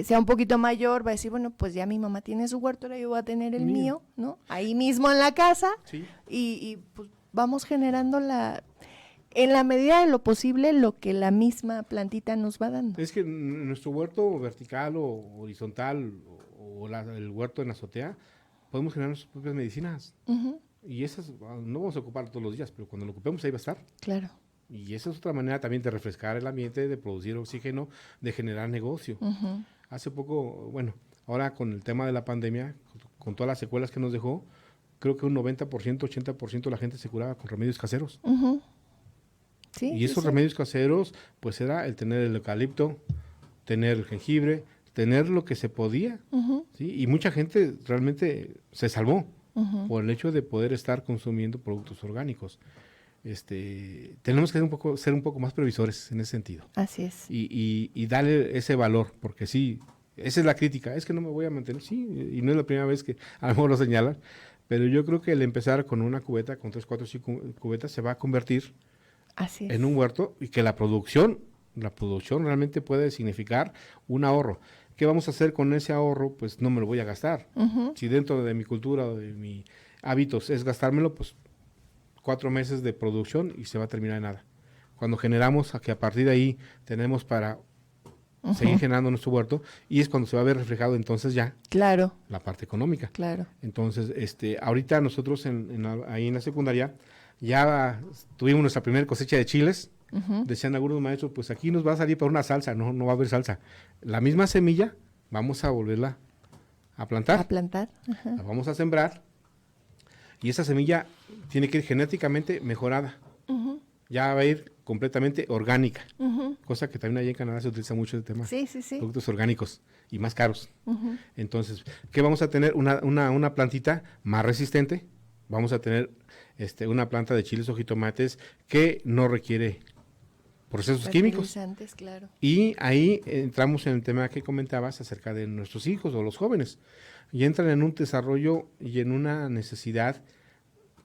sea un poquito mayor, va a decir, bueno, pues ya mi mamá tiene su huerto, ahora yo voy a tener el mío, ¿no? Ahí mismo en la casa, y pues vamos generando en la medida de lo posible, lo que la misma plantita nos va dando.
Es que nuestro huerto vertical o horizontal, o el huerto en azotea, podemos generar nuestras propias medicinas. Y esas no vamos a ocupar todos los días, pero cuando lo ocupemos ahí va a estar.
Claro.
Y esa es otra manera también de refrescar el ambiente, de producir oxígeno, de generar negocio. Hace poco, bueno, ahora con el tema de la pandemia, con todas las secuelas que nos dejó, creo que un 90%, 80% de la gente se curaba con remedios caseros.
Sí,
Y esos remedios caseros, pues era el tener el eucalipto, tener el jengibre, tener lo que se podía. ¿Sí? Y mucha gente realmente se salvó por el hecho de poder estar consumiendo productos orgánicos. Tenemos que ser un poco más previsores en ese sentido.
Así es.
Y darle ese valor, porque sí, esa es la crítica, es que no me voy a mantener, sí, y no es la primera vez que a lo mejor lo señalan, pero yo creo que el empezar con una cubeta, con 3, 4, 5 cubetas, se va a convertir
Así es.
en un huerto y que la producción realmente puede significar un ahorro. ¿Qué vamos a hacer con ese ahorro? Pues no me lo voy a gastar. Si dentro de mi cultura o de mis hábitos es gastármelo, pues 4 meses de producción y se va a terminar en nada. Cuando generamos, a partir de ahí tenemos para seguir generando nuestro huerto, y es cuando se va a ver reflejado entonces ya
Claro.
la parte económica.
Claro.
Entonces, ahorita nosotros ahí en la secundaria ya tuvimos nuestra primera cosecha de chiles. Decían algunos maestros, pues aquí nos va a salir para una salsa, no va a haber salsa. La misma semilla vamos a volverla a plantar. La vamos a sembrar. Y esa semilla tiene que ir genéticamente mejorada. Ya va a ir completamente orgánica. Cosa que también allá en Canadá se utiliza mucho el tema.
Sí.
Productos orgánicos y más caros. Entonces, ¿qué vamos a tener? Una plantita más resistente. Vamos a tener una planta de chiles o jitomates que no requiere procesos químicos.
Claro.
Y ahí entramos en el tema que comentabas acerca de nuestros hijos o los jóvenes. Y entran en un desarrollo y en una necesidad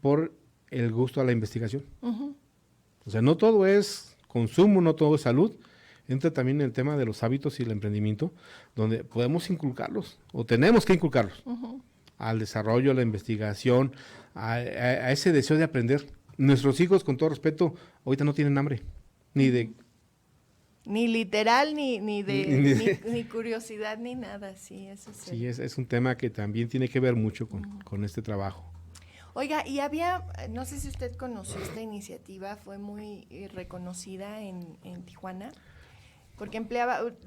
por el gusto a la investigación. O sea, no todo es consumo, no todo es salud. Entra también el tema de los hábitos y el emprendimiento, donde podemos inculcarlos, o tenemos que inculcarlos, al desarrollo, a la investigación, a ese deseo de aprender. Nuestros hijos, con todo respeto, ahorita no tienen hambre, ni
literal, ni curiosidad, ni nada, sí, eso es.
Sí, es un tema que también tiene que ver mucho con este trabajo.
Oiga, y no sé si usted conoció esta iniciativa, fue muy reconocida en Tijuana, porque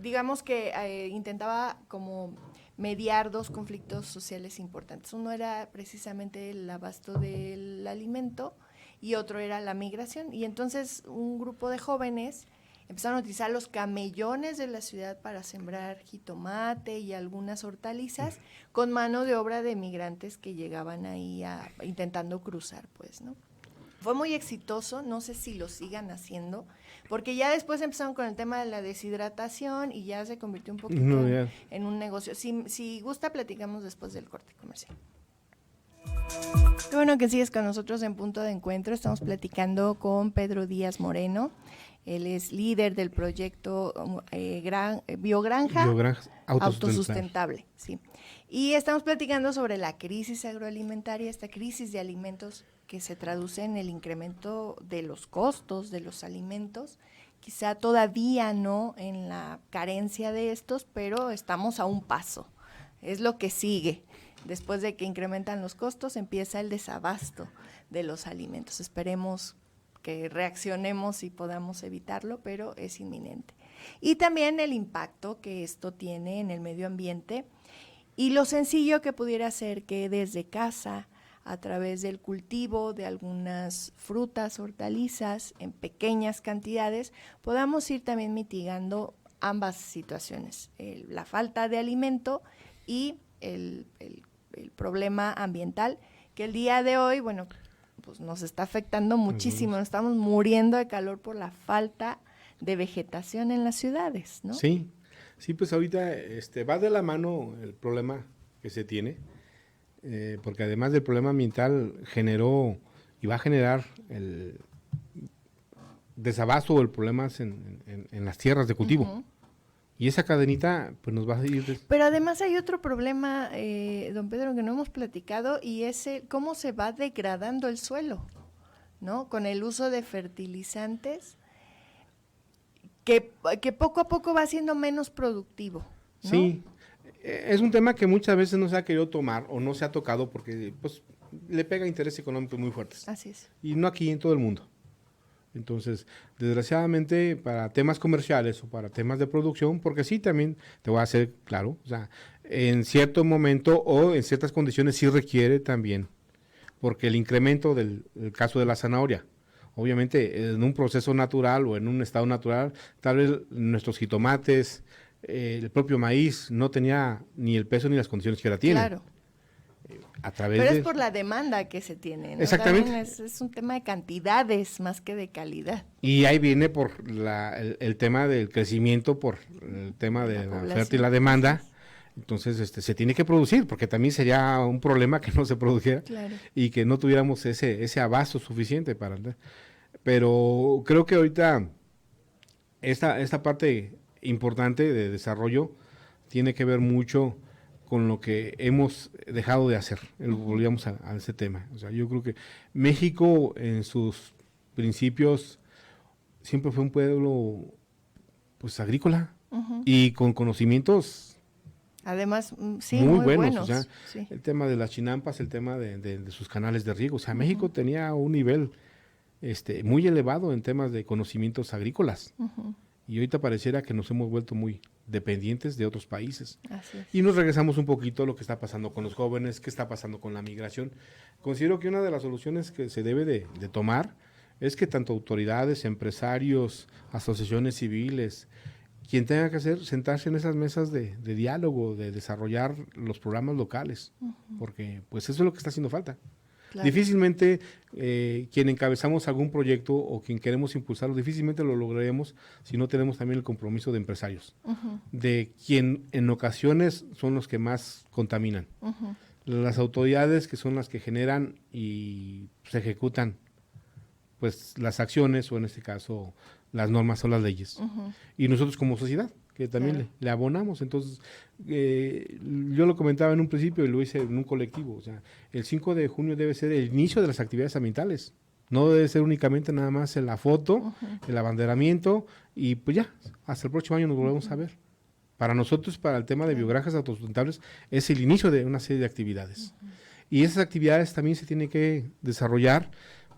digamos que intentaba como mediar 2 conflictos sociales importantes. Uno era precisamente el abasto del alimento y otro era la migración. Y entonces un grupo de jóvenes empezaron a utilizar los camellones de la ciudad para sembrar jitomate y algunas hortalizas con mano de obra de migrantes que llegaban ahí intentando cruzar, pues, ¿no? Fue muy exitoso, no sé si lo sigan haciendo, porque ya después empezaron con el tema de la deshidratación y ya se convirtió un poquito en un negocio. Si gusta, platicamos después del corte comercial. Qué bueno que sigues con nosotros en Punto de Encuentro. Estamos platicando con Pedro Díaz Moreno. Él es líder del proyecto Biogranja Autosustentable. Sí. Y estamos platicando sobre la crisis agroalimentaria, esta crisis de alimentos que se traduce en el incremento de los costos de los alimentos. Quizá todavía no en la carencia de estos, pero estamos a un paso. Es lo que sigue. Después de que incrementan los costos, empieza el desabasto de los alimentos. Esperemos que reaccionemos y podamos evitarlo, pero es inminente. Y también el impacto que esto tiene en el medio ambiente y lo sencillo que pudiera ser que desde casa, a través del cultivo de algunas frutas, hortalizas, en pequeñas cantidades, podamos ir también mitigando ambas situaciones, la falta de alimento y el problema ambiental, que el día de hoy, bueno, pues nos está afectando muchísimo, nos estamos muriendo de calor por la falta de vegetación en las ciudades, ¿no?
Sí, pues ahorita va de la mano el problema que se tiene, porque además del problema ambiental generó y va a generar el desabasto o el problema en las tierras de cultivo. Y esa cadenita pues nos va a ir...
Pero además hay otro problema, don Pedro, que no hemos platicado, y es cómo se va degradando el suelo, ¿no? Con el uso de fertilizantes, que poco a poco va siendo menos productivo, ¿no?
Sí, Es un tema que muchas veces no se ha querido tomar o no se ha tocado porque pues le pega intereses económicos muy fuertes.
Así es.
Y no aquí, en todo el mundo. Entonces, desgraciadamente, para temas comerciales o para temas de producción, porque sí, también te voy a hacer claro, o sea, en cierto momento o en ciertas condiciones sí requiere también, porque el incremento del el caso de la zanahoria, obviamente en un proceso natural o en un estado natural, tal vez nuestros jitomates, el propio maíz no tenía ni el peso ni las condiciones que ahora tiene.
Claro.
A través
Pero
de...
es por la demanda que se tiene, ¿no?
Exactamente.
También es un tema de cantidades más que de calidad.
Y ahí viene por el tema del crecimiento, por el tema de la oferta y la demanda. Entonces, se tiene que producir, porque también sería un problema que no se produjera
Claro.
y que no tuviéramos ese abasto suficiente para... Pero creo que ahorita esta parte importante de desarrollo tiene que ver mucho con lo que hemos dejado de hacer. Volvíamos a ese tema. O sea, yo creo que México en sus principios siempre fue un pueblo pues agrícola y con conocimientos
además, sí,
muy
muy
buenos. O sea,
sí.
el tema de las chinampas, el tema de sus canales de riego. O sea, México tenía un nivel muy elevado en temas de conocimientos agrícolas. Y ahorita pareciera que nos hemos vuelto muy dependientes de otros países.
Así es.
Y nos regresamos un poquito a lo que está pasando con los jóvenes, qué está pasando con la migración. Considero que una de las soluciones que se debe de tomar es que tanto autoridades, empresarios, asociaciones civiles, quien tenga que hacer, sentarse en esas mesas de diálogo, de desarrollar los programas locales, porque pues eso es lo que está haciendo falta. Claro. Difícilmente quien encabezamos algún proyecto o quien queremos impulsarlo, difícilmente lo lograremos si no tenemos también el compromiso de empresarios, de quien en ocasiones son los que más contaminan. Las autoridades que son las que generan y se ejecutan pues las acciones o en este caso las normas o las leyes. Y nosotros como sociedad, que también claro. le abonamos. Entonces, yo lo comentaba en un principio y lo hice en un colectivo. O sea, el 5 de junio debe ser el inicio de las actividades ambientales. No debe ser únicamente nada más en la foto, el abanderamiento y pues ya, hasta el próximo año nos volvemos a ver. Para nosotros, para el tema de biogranjas autosustentables, es el inicio de una serie de actividades. Y esas actividades también se tienen que desarrollar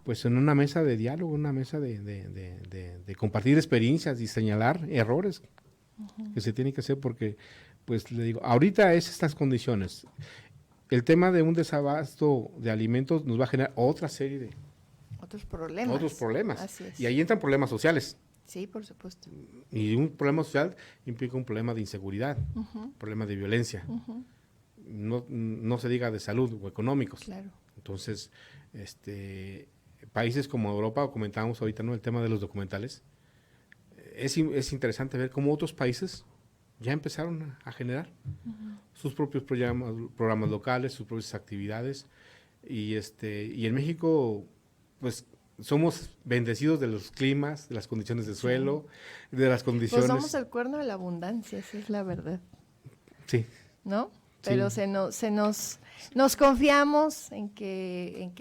pues en una mesa de diálogo, una mesa de compartir experiencias y señalar errores que se tienen que hacer porque, pues le digo, ahorita es estas condiciones. El tema de un desabasto de alimentos nos va a generar otra serie de
otros problemas.
Así es. Y ahí entran problemas sociales.
Sí, por supuesto.
Y un problema social implica un problema de inseguridad, un problema de violencia. No se diga de salud o económicos.
Claro.
Entonces, países como Europa, comentábamos ahorita, ¿no? El tema de los documentales. Es interesante ver cómo otros países ya empezaron a generar sus propios programas locales, sus propias actividades. Y en México, pues, somos bendecidos de los climas, de las condiciones de suelo, de las condiciones...
Pues somos el cuerno de la abundancia, esa es la verdad.
Sí.
¿No? Pero sí. nos confiamos en que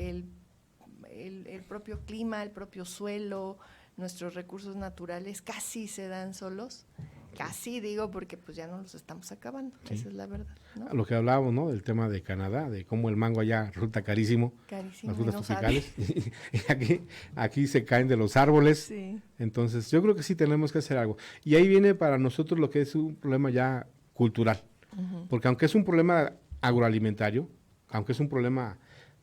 el propio clima, el propio suelo, nuestros recursos naturales casi se dan solos. Casi digo porque pues ya no los estamos acabando, sí. Esa es la verdad, ¿no?
Lo que hablábamos, ¿no? Del tema de Canadá, de cómo el mango allá resulta carísimo.
Carísimo.
Las frutas tropicales. Y aquí se caen de los árboles.
Sí.
Entonces yo creo que sí tenemos que hacer algo. Y ahí viene para nosotros lo que es un problema ya cultural. Porque aunque es un problema agroalimentario, aunque es un problema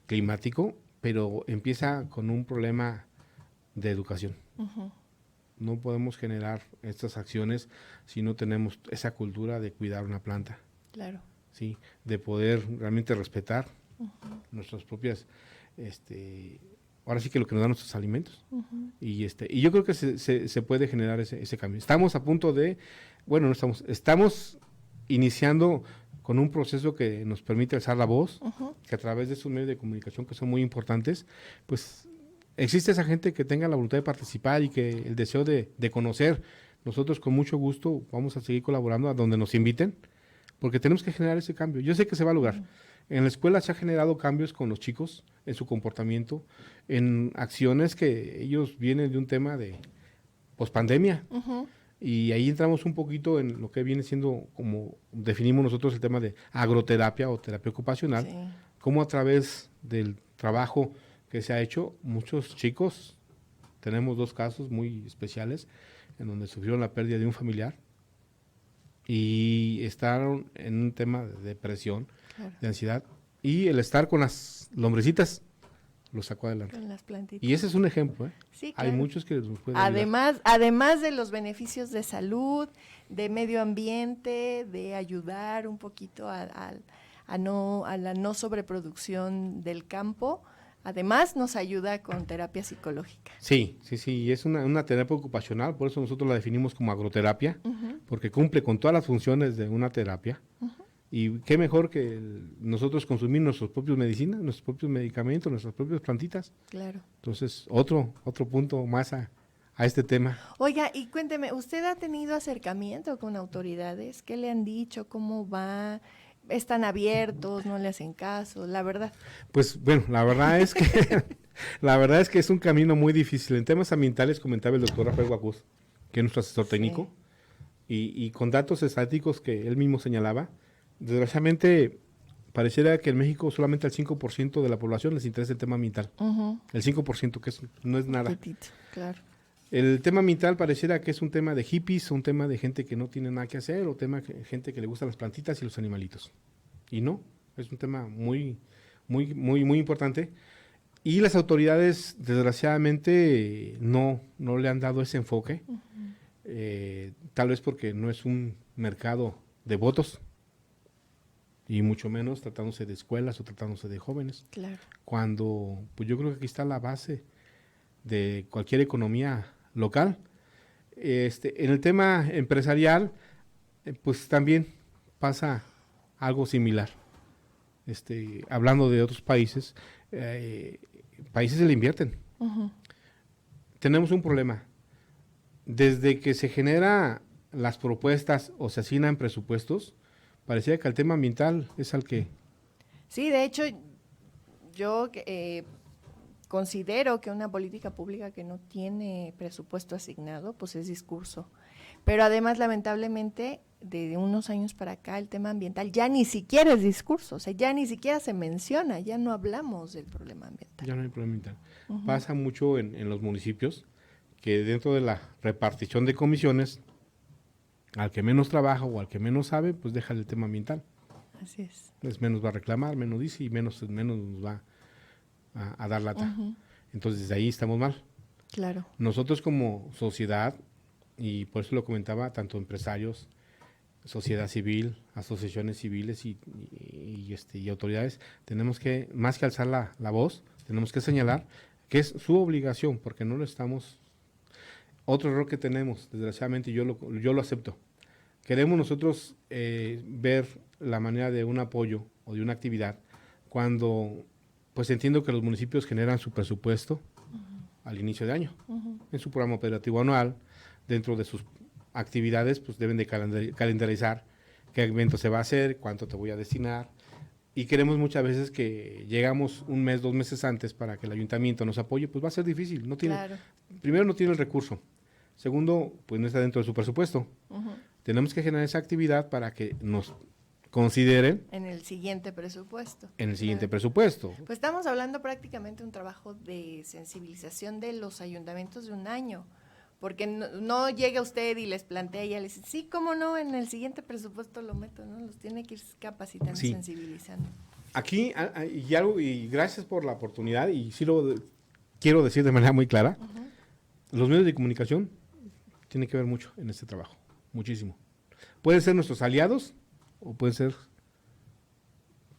climático, pero empieza con un problema de educación. No podemos generar estas acciones si no tenemos esa cultura de cuidar una planta.
Claro.
Sí, de poder realmente respetar nuestras propias, ahora sí que lo que nos dan nuestros alimentos. Y yo creo que se puede generar ese cambio. Estamos a punto de, bueno, no estamos iniciando con un proceso que nos permite alzar la voz, que a través de esos medios de comunicación que son muy importantes, pues existe esa gente que tenga la voluntad de participar y que el deseo de conocer. Nosotros con mucho gusto vamos a seguir colaborando a donde nos inviten, porque tenemos que generar ese cambio. Yo sé que se va a lograr. En la escuela se ha generado cambios con los chicos, en su comportamiento, en acciones que ellos vienen de un tema de pospandemia. Y ahí entramos un poquito en lo que viene siendo, como definimos nosotros, el tema de agroterapia o terapia ocupacional,
Sí.
como a través del trabajo que se ha hecho, muchos chicos, tenemos 2 casos muy especiales, en donde sufrieron la pérdida de un familiar y estaban en un tema de depresión,
Claro.
de ansiedad, y el estar con las lombrecitas lo sacó adelante.
Con las plantitas.
Y ese es un ejemplo, ¿eh?
Sí,
Hay
claro.
muchos que nos pueden ayudar.
Además de los beneficios de salud, de medio ambiente, de ayudar un poquito a la no sobreproducción del campo, además nos ayuda con terapia psicológica.
Sí, y es una terapia ocupacional, por eso nosotros la definimos como agroterapia, porque cumple con todas las funciones de una terapia. Y qué mejor que nosotros consumir nuestros propios medicinas, nuestros propios medicamentos, nuestras propias plantitas.
Claro.
Entonces, otro punto más a este tema.
Oiga, y cuénteme, ¿usted ha tenido acercamiento con autoridades? ¿Qué le han dicho? ¿Cómo va? ¿Están abiertos? ¿No le hacen caso? La verdad.
Pues bueno, la verdad es que es un camino muy difícil. En temas ambientales comentaba el doctor Rafael Guacuz, que es nuestro asesor técnico, y con datos estadísticos que él mismo señalaba, desgraciadamente pareciera que en México solamente al 5% de la población les interesa el tema ambiental. El 5%, que no es nada.
Poquitito, claro.
El tema ambiental pareciera que es un tema de hippies, un tema de gente que no tiene nada que hacer, o gente que le gustan las plantitas y los animalitos. Y no, es un tema muy, muy, muy, muy importante. Y las autoridades, desgraciadamente, no le han dado ese enfoque. Tal vez porque no es un mercado de votos, y mucho menos tratándose de escuelas o tratándose de jóvenes.
Claro.
Cuando, pues yo creo que aquí está la base de cualquier economía local. En el tema empresarial, pues también pasa algo similar. Hablando de otros países, países se le invierten. Tenemos un problema. Desde que se generan las propuestas o se asignan presupuestos, parecía que el tema ambiental es al que...
Sí, de hecho, yo considero que una política pública que no tiene presupuesto asignado, pues es discurso. Pero además, lamentablemente, de unos años para acá, el tema ambiental ya ni siquiera es discurso, o sea, ya ni siquiera se menciona, ya no hablamos del problema ambiental.
Ya no hay problema ambiental. Pasa mucho en los municipios, que dentro de la repartición de comisiones, al que menos trabaja o al que menos sabe, pues deja el tema ambiental.
Así es.
Pues menos va a reclamar, menos dice y menos nos va a dar lata. Entonces, desde ahí estamos mal.
Claro.
Nosotros como sociedad, y por eso lo comentaba, tanto empresarios, sociedad civil, asociaciones civiles y autoridades, tenemos que, más que alzar la voz, tenemos que señalar que es su obligación, porque no lo estamos... Otro error que tenemos, desgraciadamente, yo lo acepto. Queremos nosotros ver la manera de un apoyo o de una actividad cuando, pues entiendo que los municipios generan su presupuesto al inicio de año, en su programa operativo anual, dentro de sus actividades, pues deben de calendarizar qué evento se va a hacer, cuánto te voy a destinar, y queremos muchas veces que llegamos 1 mes, 2 meses antes para que el ayuntamiento nos apoye, pues va a ser difícil.
Claro.
Primero, no tiene el recurso. Segundo, pues no está dentro de su presupuesto. Tenemos que generar esa actividad para que nos consideren
en el siguiente presupuesto.
En el siguiente presupuesto.
Pues estamos hablando prácticamente de un trabajo de sensibilización de los ayuntamientos de un año, porque no llega usted y les plantea y ya les dice, sí, cómo no, en el siguiente presupuesto lo meto, ¿no? Los tiene que ir capacitando,
sí.
Sensibilizando.
Aquí, y gracias por la oportunidad, y sí lo quiero decir de manera muy clara, los medios de comunicación tienen que ver mucho en este trabajo, muchísimo. Pueden ser nuestros aliados o pueden ser,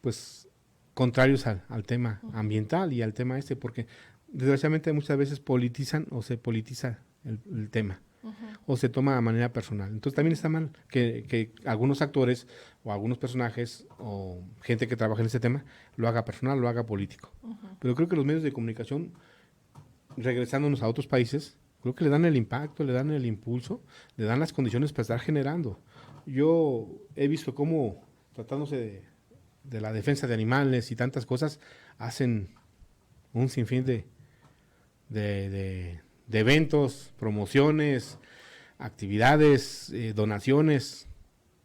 pues, contrarios al tema ambiental y al tema porque desgraciadamente muchas veces politizan o se politiza el tema o se toma de manera personal. Entonces también está mal que algunos actores o algunos personajes o gente que trabaja en ese tema lo haga personal, lo haga político. Pero creo que los medios de comunicación, regresándonos a otros países, creo que le dan el impacto, le dan el impulso, le dan las condiciones para estar generando. Yo he visto cómo, tratándose de la defensa de animales y tantas cosas, hacen un sinfín de eventos, promociones, actividades, donaciones,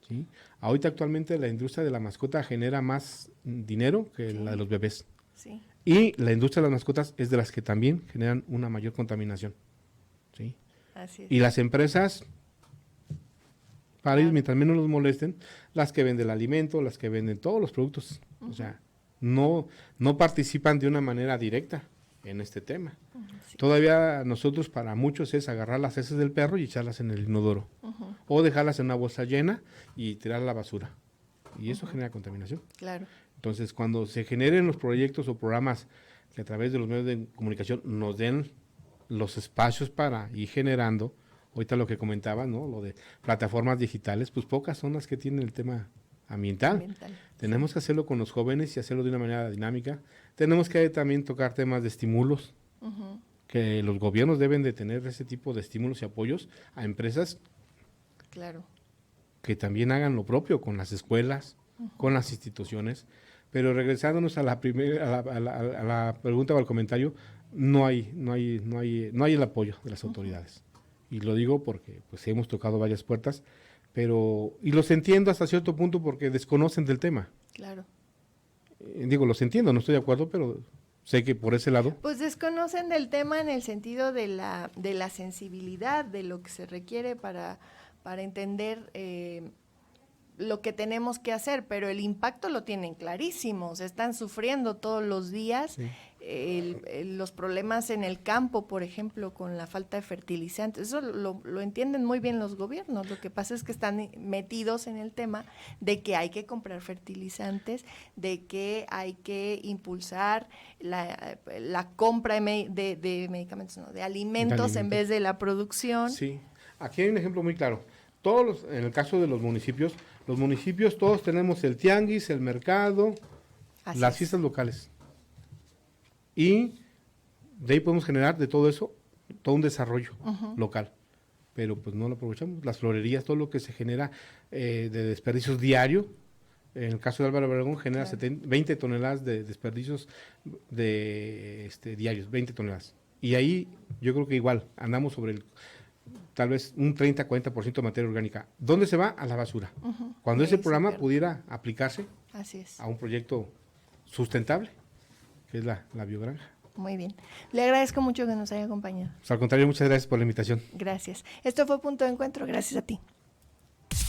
¿sí? Ahorita actualmente la industria de la mascota genera más dinero que la de los bebés.
Sí.
Y la industria de las mascotas es de las que también generan una mayor contaminación, ¿sí?
Así es.
Y las empresas, para ellos, mientras menos los molesten, las que venden el alimento, las que venden todos los productos, o sea, no participan de una manera directa en este tema.
Sí.
Todavía nosotros, para muchos, es agarrar las heces del perro y echarlas en el inodoro, o dejarlas en una bolsa llena y tirar a la basura. Y eso genera contaminación.
Claro.
Entonces, cuando se generen los proyectos o programas que a través de los medios de comunicación nos den los espacios para ir generando, ahorita lo que comentaba, ¿no? Lo de plataformas digitales, pues pocas son las que tienen el tema ambiental. Tenemos que hacerlo con los jóvenes y hacerlo de una manera dinámica. Tenemos que también tocar temas de estímulos, que los gobiernos deben de tener ese tipo de estímulos y apoyos a empresas
Claro.
que también hagan lo propio con las escuelas, con las instituciones. Pero regresándonos a la primera, a la pregunta o al comentario, no hay el apoyo de las autoridades. Y lo digo porque pues hemos tocado varias puertas, y los entiendo hasta cierto punto porque desconocen del tema.
Claro.
Digo, los entiendo, no estoy de acuerdo, pero sé que por ese lado.
Pues desconocen del tema en el sentido de la sensibilidad, de lo que se requiere para entender lo que tenemos que hacer, pero el impacto lo tienen clarísimo, se están sufriendo todos los días,
Sí.
Los problemas en el campo, por ejemplo, con la falta de fertilizantes, eso lo entienden muy bien los gobiernos, lo que pasa es que están metidos en el tema de que hay que comprar fertilizantes, de que hay que impulsar la compra de medicamentos, no, de alimentos en vez de la producción.
Sí, aquí hay un ejemplo muy claro. En el caso de los municipios todos tenemos el tianguis, el mercado, las fiestas locales. Y de ahí podemos generar de todo eso, todo un desarrollo local. Pero pues no lo aprovechamos. Las florerías, todo lo que se genera de desperdicios diario. En el caso de Álvaro Obregón genera 20 toneladas de desperdicios diarios, 20 toneladas. Y ahí yo creo que igual andamos sobre tal vez un 30-40% de materia orgánica. ¿Dónde se va? A la basura. Cuando ese programa pudiera aplicarse a un proyecto sustentable, que es la biogranja.
Muy bien. Le agradezco mucho que nos haya acompañado.
Pues al contrario, muchas gracias por la invitación.
Gracias. Esto fue Punto de Encuentro. Gracias a ti.